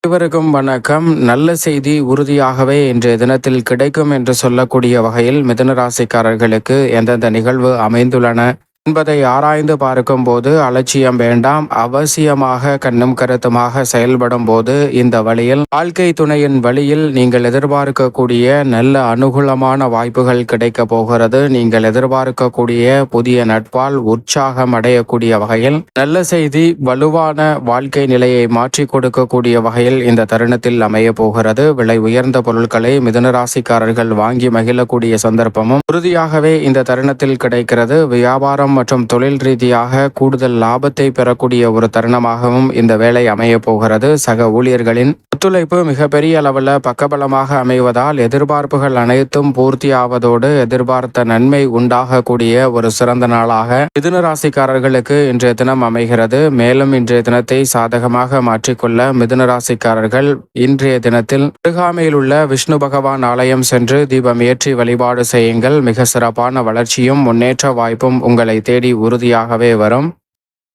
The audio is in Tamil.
அனைவருக்கும் வணக்கம். நல்ல செய்தி உறுதியாகவே இன்றைய தினத்தில் கிடைக்கும் என்று சொல்லக்கூடிய வகையில் மிதுன ராசிக்காரர்களுக்கு எந்தெந்த நிகழ்வு அமைந்துள்ளன என்பதை ஆராய்ந்து பார்க்கும்போது அலட்சியம் வேண்டாம். அவசியமாக கண்ணும் கருத்துமாக செயல்படும் போது இந்த வழியில் வாழ்க்கை துணையின் வழியில் நீங்கள் எதிர்பார்க்கக்கூடிய நல்ல அனுகூலமான வாய்ப்புகள் கிடைக்க போகிறது. நீங்கள் எதிர்பார்க்கக்கூடிய புதிய நட்பால் உற்சாகம் அடையக்கூடிய வகையில் நல்ல செய்தி வலுவான வாழ்க்கை நிலையை மாற்றி கொடுக்கக்கூடிய வகையில் இந்த தருணத்தில் அமைய போகிறது. விலை உயர்ந்த பொருட்களை மிதுன ராசிக்காரர்கள் வாங்கி மகிழக்கூடிய சந்தர்ப்பமும் உறுதியாகவே இந்த தருணத்தில் கிடைக்கிறது. வியாபாரம் மற்றும் தொழில் ரீதியாக கூடுதல் லாபத்தை பெறக்கூடிய ஒரு தருணமாகவும் இந்த வேலை அமைய போகிறது. சக ஊழியர்களின் ஒத்துழைப்பு மிகப்பெரிய அளவில் பக்கபலமாக அமைவதால் எதிர்பார்ப்புகள் அனைத்தும் பூர்த்தி ஆவதோடு எதிர்பார்த்த நன்மை உண்டாகக்கூடிய ஒரு சிறந்த நாளாக மிதுன ராசிக்காரர்களுக்கு இன்றைய தினம் அமைகிறது. மேலும் இன்றைய தினத்தை சாதகமாக மாற்றிக்கொள்ள மிதுன ராசிக்காரர்கள் இன்றைய தினத்தில் அருகாமையில் உள்ள விஷ்ணு பகவான் ஆலயம் சென்று தீபம் ஏற்றி வழிபாடு செய்யுங்கள். மிக சிறப்பான வளர்ச்சியும் முன்னேற்ற வாய்ப்பும் உங்களை தேடி உறுதியாகவே வரும்.